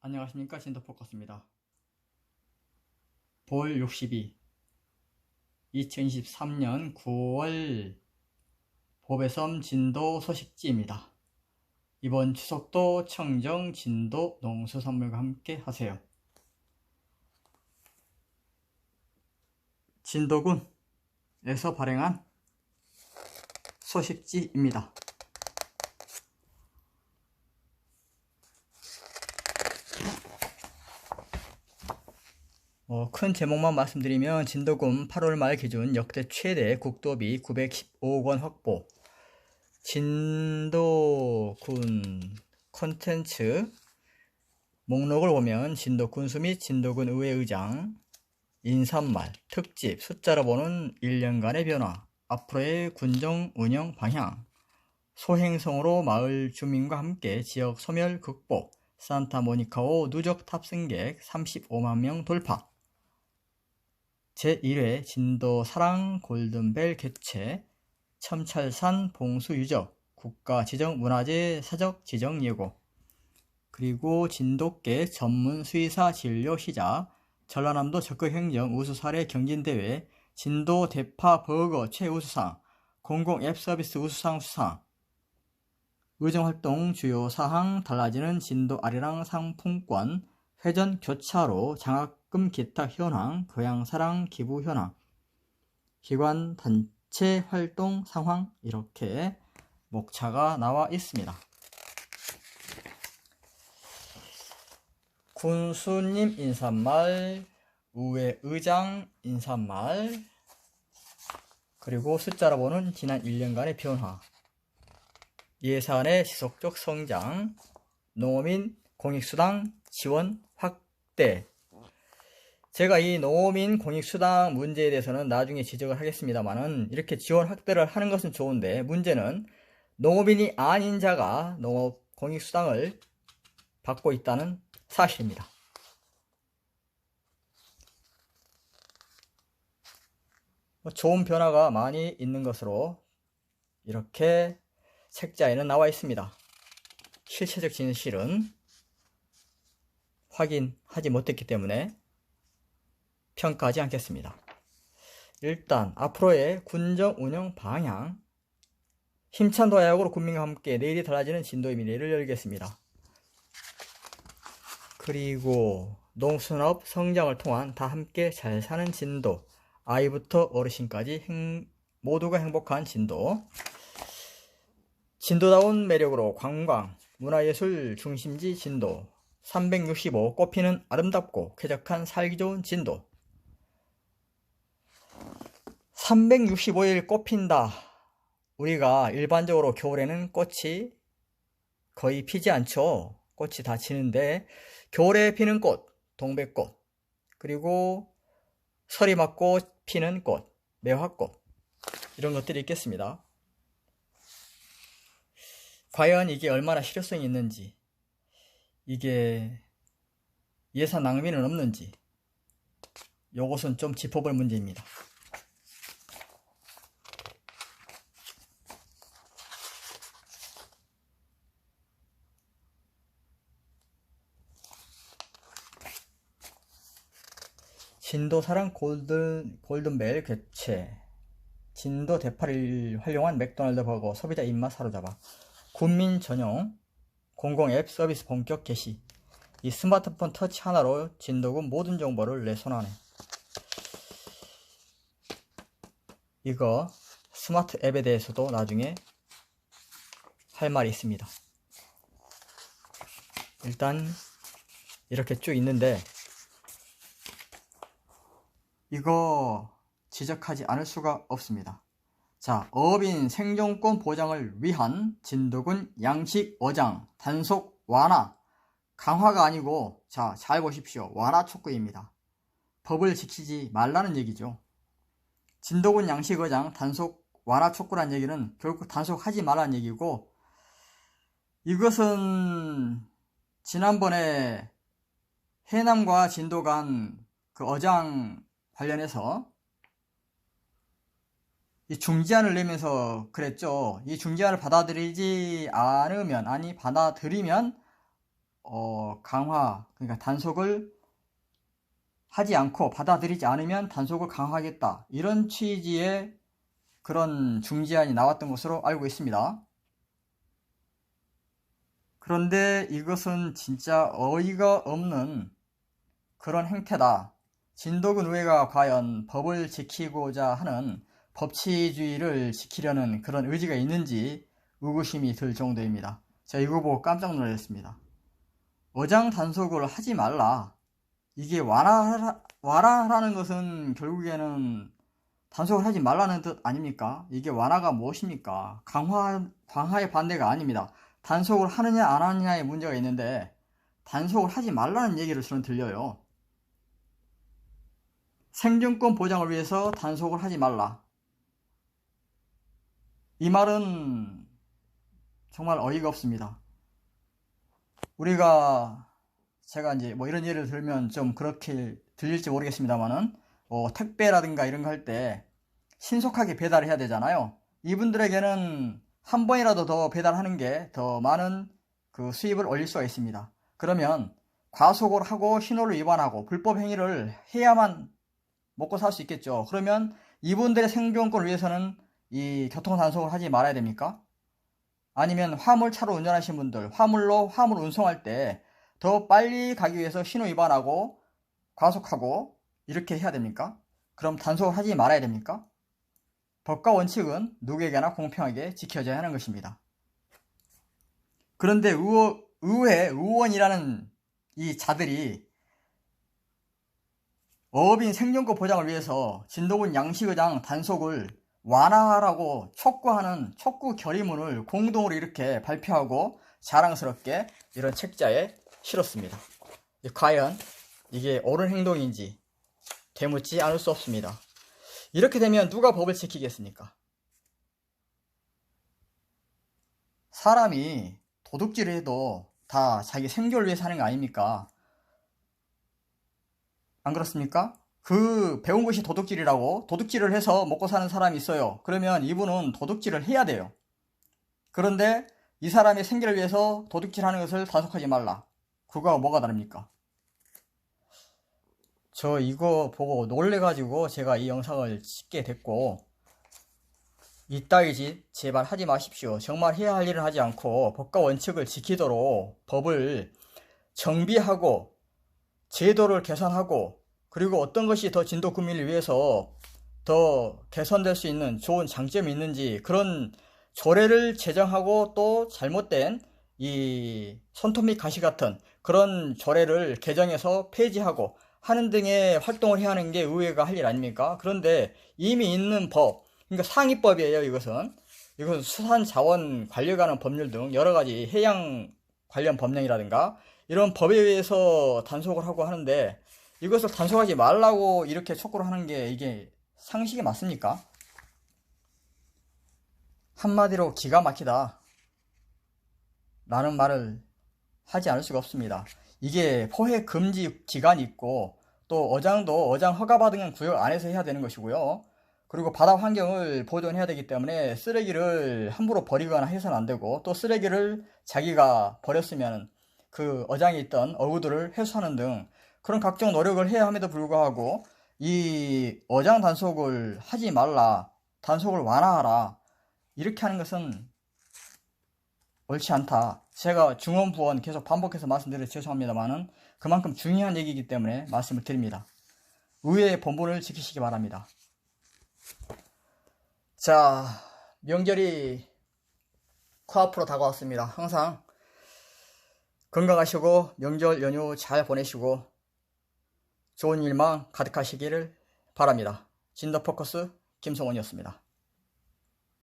안녕하십니까, 진도포커스입니다. 볼 62 2023년 9월 보배섬 진도 소식지입니다. 이번 추석도 청정 진도 농수산물과 함께 하세요. 진도군에서 발행한 소식지입니다. 큰 제목만 말씀드리면 진도군 8월 말 기준 역대 최대 국도비 915억 원 확보. 진도군 콘텐츠 목록을 보면 진도군수 및 진도군 의회의장, 인사말, 특집, 숫자로 보는 1년간의 변화, 앞으로의 군정 운영 방향, 소행성으로 마을 주민과 함께 지역 소멸 극복, 산타모니카호 누적 탑승객 35만 명 돌파, 제1회 진도 사랑 골든벨 개최, 첨찰산 봉수 유적, 국가 지정 문화재 사적 지정 예고, 그리고 진돗개 전문 수의사 진료 시작, 전라남도 적극행정 우수 사례 경진대회, 진도 대파 버거 최우수상, 공공 앱 서비스 우수상 수상, 의정활동 주요 사항, 달라지는 진도 아리랑 상품권, 회전 교차로, 장학금 기타 현황, 고향사랑 기부 현황, 기관 단체 활동 상황, 이렇게 목차가 나와 있습니다. 군수님 인사말, 의회의장 인사말, 그리고 숫자로 보는 지난 1년간의 변화, 예산의 지속적 성장, 농어민 공익수당 지원 확대. 제가 이 농어민 공익수당 문제에 대해서는 나중에 지적을 하겠습니다만은, 이렇게 지원 확대를 하는 것은 좋은데, 문제는 농어민이 아닌 자가 농업 공익수당을 받고 있다는 사실입니다. 좋은 변화가 많이 있는 것으로 이렇게 책자에는 나와 있습니다. 실체적 진실은 확인하지 못했기 때문에 평가하지 않겠습니다. 일단 앞으로의 군정 운영 방향, 힘찬 도약으로 국민과 함께 내일이 달라지는 진도의 미래를 열겠습니다. 그리고 농수산업 성장을 통한 다 함께 잘 사는 진도, 아이부터 어르신까지 모두가 행복한 진도, 진도다운 매력으로 관광, 문화예술 중심지 진도, 365 꽃피는 아름답고 쾌적한 살기 좋은 진도. 365일 꽃핀다. 우리가 일반적으로 겨울에는 꽃이 거의 피지 않죠. 꽃이 다 지는데 겨울에 피는 꽃, 동백꽃, 그리고 설이 맞고 피는 꽃, 매화꽃, 이런 것들이 있겠습니다. 과연 이게 얼마나 실효성이 있는지, 이게 예산 낭비는 없는지, 요것은 좀 짚어볼 문제입니다. 진도사랑 골든벨 개최, 진도 대파를 활용한 맥도날드 버거 소비자 입맛 사로잡아, 군민 전용 공공 앱 서비스 본격 개시. 이 스마트폰 터치 하나로 진도군 모든 정보를 내 손안에. 이거 스마트 앱에 대해서도 나중에 할 말이 있습니다. 일단 이렇게 쭉 있는데, 이거 지적하지 않을 수가 없습니다. 자, 어민 생존권 보장을 위한 진도군 양식 어장 단속 완화, 강화가 아니고, 자, 잘 보십시오. 완화 촉구입니다. 법을 지키지 말라는 얘기죠. 진도군 양식 어장 단속 완화 촉구란 얘기는 결국 단속하지 말라는 얘기고, 이것은 지난번에 해남과 진도 간 그 어장 관련해서 이 중지안을 내면서 그랬죠. 이 중지안을 받아들이지 않으면, 받아들이면 강화, 그러니까 단속을 하지 않고 받아들이지 않으면 단속을 강화하겠다, 이런 취지의 그런 중지안이 나왔던 것으로 알고 있습니다. 그런데 이것은 진짜 어이가 없는 그런 행태다. 진도군 의회가 과연 법을 지키고자 하는, 법치주의를 지키려는 그런 의지가 있는지 의구심이 들 정도입니다. 제가 이거 보고 깜짝 놀랐습니다. 어장 단속을 하지 말라, 이게 완화하라는 것은 결국에는 단속을 하지 말라는 뜻 아닙니까? 이게 완화가 무엇입니까? 강화의 반대가 아닙니다. 단속을 하느냐 안 하느냐의 문제가 있는데 단속을 하지 말라는 얘기를 저는 들려요. 생존권 보장을 위해서 단속을 하지 말라, 이 말은 정말 어이가 없습니다. 제가 이제 뭐 이런 예를 들면 좀 그렇게 들릴지 모르겠습니다만은, 택배라든가 이런 거 할 때 신속하게 배달을 해야 되잖아요. 이분들에게는 한 번이라도 더 배달하는 게 더 많은 그 수입을 올릴 수가 있습니다. 그러면 과속을 하고 신호를 위반하고 불법 행위를 해야만 먹고 살 수 있겠죠. 그러면 이분들의 생존권을 위해서는 이 교통단속을 하지 말아야 됩니까? 아니면 화물차로 운전하시는 분들, 화물 운송할 때 더 빨리 가기 위해서 신호 위반하고 과속하고 이렇게 해야 됩니까? 그럼 단속을 하지 말아야 됩니까? 법과 원칙은 누구에게나 공평하게 지켜져야 하는 것입니다. 그런데 의원이라는 이 자들이 어업인 생존권 보장을 위해서 진도군 양식의장 단속을 완화하라고 촉구하는 촉구 결의문을 공동으로 이렇게 발표하고 자랑스럽게 이런 책자에 실었습니다. 과연 이게 옳은 행동인지 되묻지 않을 수 없습니다. 이렇게 되면 누가 법을 지키겠습니까? 사람이 도둑질을 해도 다 자기 생존을 위해서 하는 거 아닙니까? 안 그렇습니까? 그 배운 것이 도둑질이라고 도둑질을 해서 먹고 사는 사람이 있어요. 그러면 이분은 도둑질을 해야 돼요. 그런데 이 사람의 생계를 위해서 도둑질하는 것을 단속하지 말라, 그거가 뭐가 다릅니까? 저 이거 보고 놀래가지고 제가 이 영상을 찍게 됐고, 이따위 짓 제발 하지 마십시오. 정말 해야 할 일은 하지 않고 법과 원칙을 지키도록 법을 정비하고 제도를 개선하고, 그리고 어떤 것이 더 진도 구민을 위해서 더 개선될 수 있는 좋은 장점이 있는지 그런 조례를 제정하고, 또 잘못된 이 손톱 및 가시 같은 그런 조례를 개정해서 폐지하고 하는 등의 활동을 해야 하는 게 의회가 할 일 아닙니까? 그런데 이미 있는 법, 그러니까 상위법이에요. 이것은 수산자원 관리에 관한 법률 등 여러가지 해양 관련 법령이라든가 이런 법에 의해서 단속을 하고 하는데, 이것을 단속하지 말라고 이렇게 촉구를 하는 게 이게 상식이 맞습니까? 한마디로 기가 막히다 라는 말을 하지 않을 수가 없습니다. 이게 포획 금지 기간이 있고, 또 어장도 어장 허가받은 구역 안에서 해야 되는 것이고요. 그리고 바다 환경을 보존해야 되기 때문에 쓰레기를 함부로 버리거나 해서는 안 되고, 또 쓰레기를 자기가 버렸으면 그 어장에 있던 어구들을 회수하는 등 그런 각종 노력을 해야 함에도 불구하고 이 어장 단속을 하지 말라, 단속을 완화하라, 이렇게 하는 것은 옳지 않다. 제가 중언부언 계속 반복해서 말씀드려 죄송합니다만은 그만큼 중요한 얘기이기 때문에 말씀을 드립니다. 의회의 본분을 지키시기 바랍니다. 자, 명절이 코앞으로 다가왔습니다. 항상 건강하시고 명절 연휴 잘 보내시고 좋은 일만 가득하시기를 바랍니다. 진더포커스 김성원이었습니다.